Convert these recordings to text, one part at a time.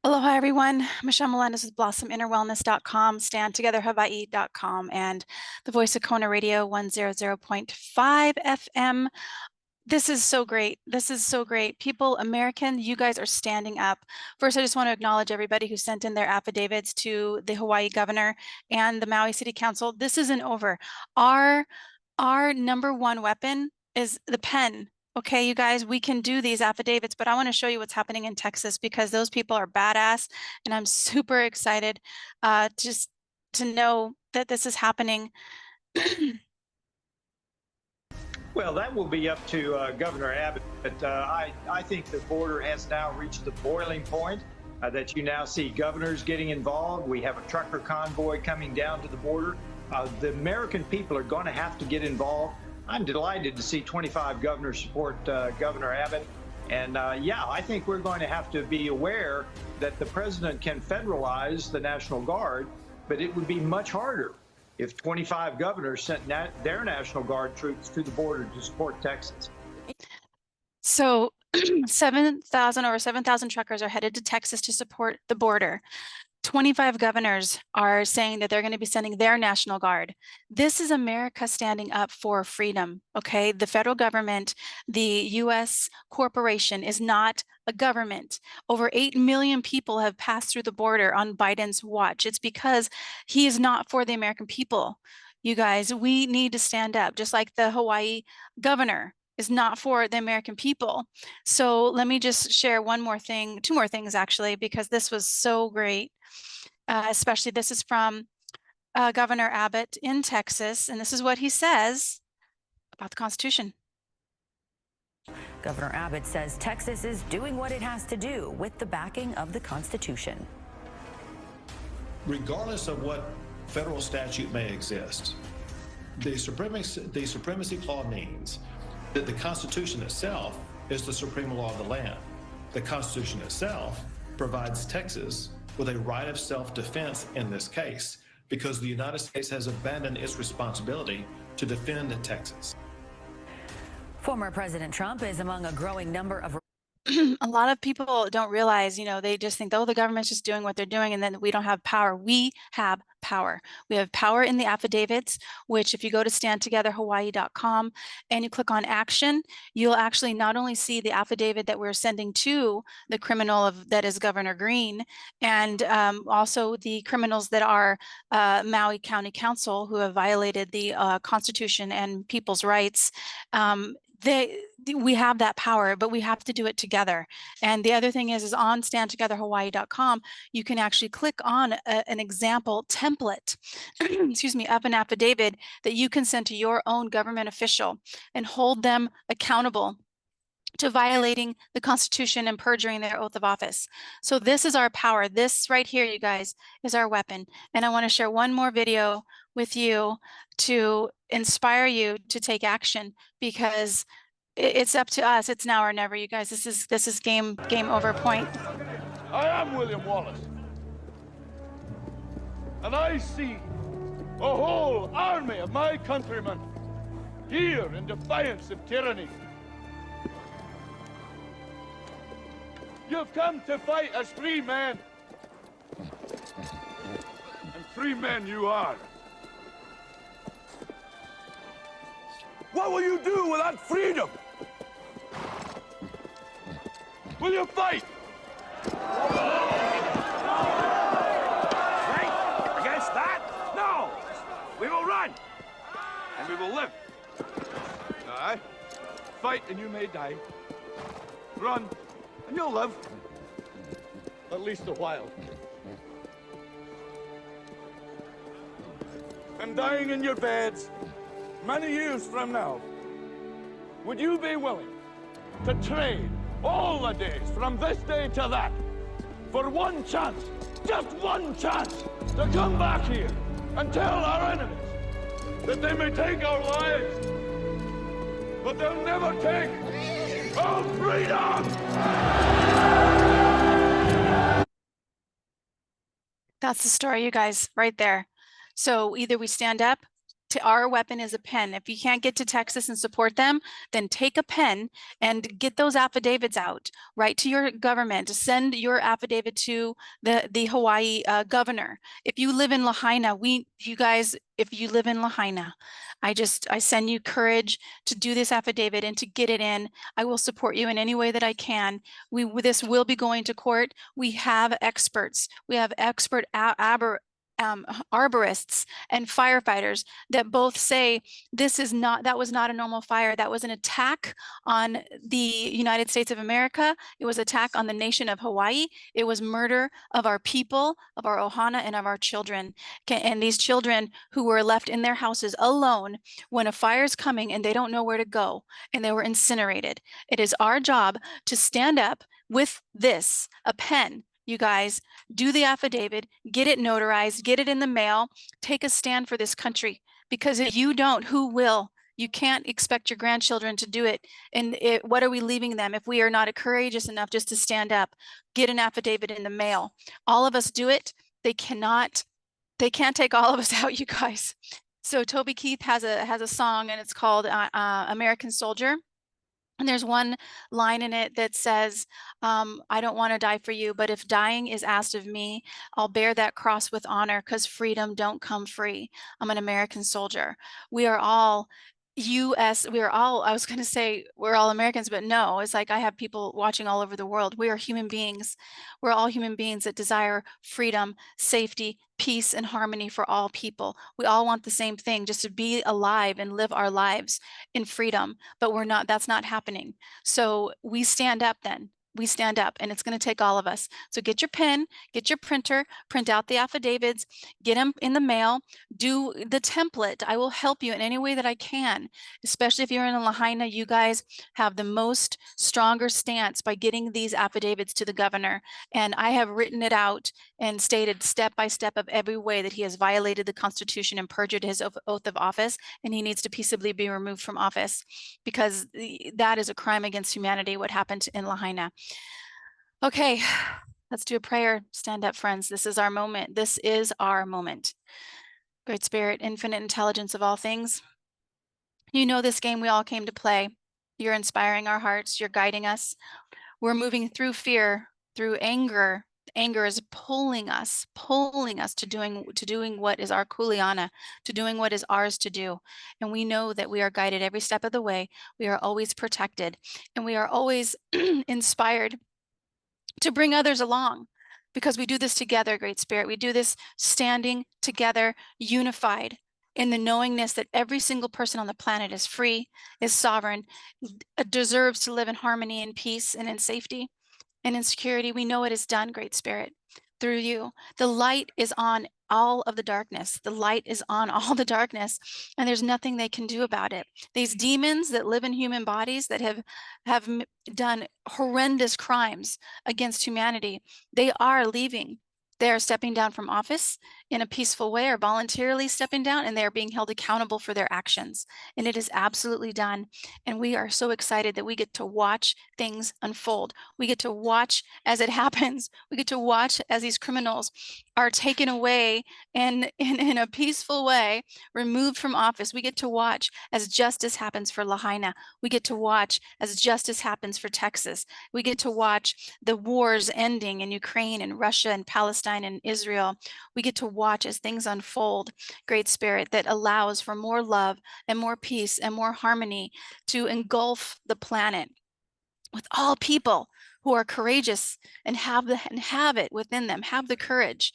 Aloha, everyone. Michelle Melendez with blossominnerwellness.com, standtogetherhawaii.com, and the voice of Kona Radio 100.5 FM. This is so great. This is so great. People, American, you guys are standing up. First, I just want to acknowledge everybody who sent in their affidavits to the Hawaii governor and the Maui City Council. This isn't over. Our number one weapon is the pen. Okay, you guys, we can do these affidavits, but I want to show you what's happening in Texas because those people are badass, and I'm super excited just to know that this is happening. Well, that will be up to Governor Abbott. But I think the border has now reached the boiling point that you now see governors getting involved. We have a trucker convoy coming down to the border. The American people are going to have to get involved. I'm delighted to see 25 governors support Governor Abbott. And yeah, I think we're going to have to be aware that the president can federalize the National Guard, but it would be much harder if 25 governors sent their National Guard troops to the border to support Texas. So 7,000, over 7,000 truckers are headed to Texas to support the border. 25 governors are saying that they're going to be sending their National Guard. This is America standing up for freedom, okay? The federal government, the U.S. corporation is not a government. Over 8 million people have passed through the border on Biden's watch. It's because he is not for the American people. You guys, we need to stand up, just like the Hawaii governor is not for the American people. So let me just share one more thing, two more things actually, because this was so great. Especially this is from Governor Abbott in Texas, and this is what he says about the Constitution. Governor Abbott says Texas is doing what it has to do with the backing of the Constitution. Regardless of what federal statute may exist, the supremacy clause means that the Constitution itself is the supreme law of the land. The Constitution itself provides Texas with a right of self-defense in this case, because the United States has abandoned its responsibility to defend Texas. Former President Trump is among a growing number of a lot of people don't realize, you know, they just think, oh, the government's just doing what they're doing and then we don't have power. We have power. We have power in the affidavits, which if you go to standtogetherhawaii.com and you click on action, you'll actually not only see the affidavit that we're sending to the criminal that is Governor Green, and also the criminals that are Maui County Council who have violated the Constitution and people's rights. We have that power, but we have to do it together. And the other thing is on standtogetherhawaii.com, you can actually click on an example template, excuse me, of an affidavit that you can send to your own government official and hold them accountable to violating the Constitution and perjuring their oath of office. So this is our power. This right here, you guys, is our weapon. And I want to share one more video with you to inspire you to take action, because it's up to us. It's now or never, you guys. This is game over point. I am William Wallace, and I see a whole army of my countrymen here in defiance of tyranny. You've come to fight as free men, and free men you are. What will you do with that freedom? Will you fight? Fight against that? No! We will run, and we will live. Aye. Fight and you may die. Run and you'll live. At least a while. And dying in your beds many years from now, would you be willing to trade all the days from this day to that for one chance, just one chance, to come back here and tell our enemies that they may take our lives, but they'll never take our freedom? That's the story, you guys, right there. So either we stand up Our weapon is a pen. If you can't get to Texas and support them, then take a pen and get those affidavits out. Write to your government. Send your affidavit to the Hawaii governor. If you live in Lahaina, you guys, if you live in Lahaina, I send you courage to do this affidavit and to get it in. I will support you in any way that I can. This will be going to court. We have experts. We have expert arborists and firefighters that both say that was not a normal fire. That was an attack on the United States of America. It was an attack on the nation of Hawaii. It was murder of our people, of our ohana, and of our children. And these children who were left in their houses alone when a fire is coming and they don't know where to go, and they were incinerated. It is our job to stand up with a pen. You guys, do the affidavit, get it notarized, get it in the mail, take a stand for this country, because if you don't, who will? You can't expect your grandchildren to do it. And what are we leaving them if we are not courageous enough just to stand up, get an affidavit in the mail? All of us do it. They can't take all of us out, you guys. So Toby Keith has a song, and it's called American Soldier. And there's one line in it that says, I don't want to die for you, but if dying is asked of me, I'll bear that cross with honor, because freedom don't come free. I'm an American soldier. We are all I was going to say we're all Americans, but no, it's like I have people watching all over the world. We are human beings. We're all human beings that desire freedom, safety, peace, and harmony for all people. We all want the same thing, just to be alive and live our lives in freedom, but that's not happening. So we stand up then. We stand up, and it's going to take all of us. So get your pen, get your printer, print out the affidavits, get them in the mail, do the template. I will help you in any way that I can, especially if you're in Lahaina. You guys have the most stronger stance by getting these affidavits to the governor. And I have written it out and stated step by step of every way that he has violated the Constitution and perjured his oath of office, and he needs to peaceably be removed from office, because that is a crime against humanity, what happened in Lahaina. Okay, let's do a prayer. Stand up, friends. This is our moment. This is our moment. Great Spirit, infinite intelligence of all things. You know this game we all came to play. You're inspiring our hearts. You're guiding us. We're moving through fear, through anger. Anger is pulling us to doing what is our kuleana, to doing what is ours to do. And we know that we are guided every step of the way. We are always protected, and we are always inspired to bring others along, because we do this together, Great Spirit. We do this standing together, unified in the knowingness that every single person on the planet is free, is sovereign, deserves to live in harmony and peace and in safety and in security. We know it is done, Great Spirit, through you. The light is on all of the darkness. The light is on all the darkness, and there's nothing they can do about it. These demons that live in human bodies that have done horrendous crimes against humanity, they are leaving. They are stepping down from office in a peaceful way, or voluntarily stepping down, and they are being held accountable for their actions. And it is absolutely done. And we are so excited that we get to watch things unfold. We get to watch as it happens. We get to watch as these criminals are taken away and in a peaceful way, removed from office. We get to watch as justice happens for Lahaina. We get to watch as justice happens for Texas. We get to watch the wars ending in Ukraine and Russia and Palestine and Israel. We get to watch as things unfold, Great Spirit, that allows for more love and more peace and more harmony to engulf the planet with all people who are courageous and have it within them, have the courage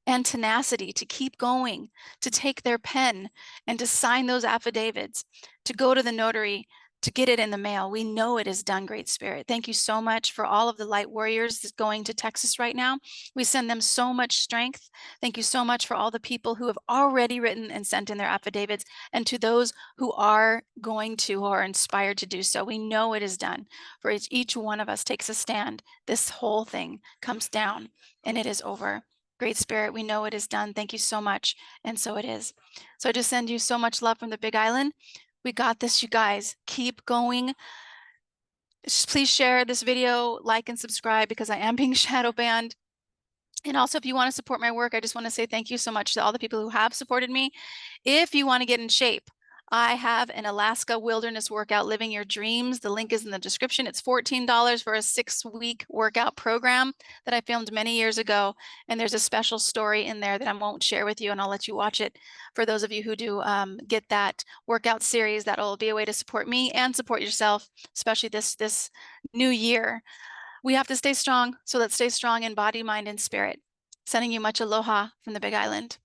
and tenacity to keep going, to take their pen and to sign those affidavits, to go to the notary, to get it in the mail. We know it is done, Great Spirit. Thank you so much for all of the light warriors going to Texas right now. We send them so much strength. Thank you so much for all the people who have already written and sent in their affidavits, and to those who are going to, who are inspired to do so. We know it is done. For each one of us takes a stand, this whole thing comes down and it is over. Great Spirit, we know it is done. Thank you so much. And so it is. So I just send you so much love from the Big Island. We got this, you guys. Keep going. Please share this video, like and subscribe, because I am being shadow banned. And also, if you want to support my work, I just want to say thank you so much to all the people who have supported me. If you want to get in shape, I have an Alaska wilderness workout, Living Your Dreams. The link is in the description. It's $14 for a 6-week workout program that I filmed many years ago. And there's a special story in there that I won't share with you, and I'll let you watch it. For those of you who do get that workout series, that'll be a way to support me and support yourself, especially this new year. We have to stay strong, so let's stay strong in body, mind, and spirit. Sending you much aloha from the Big Island.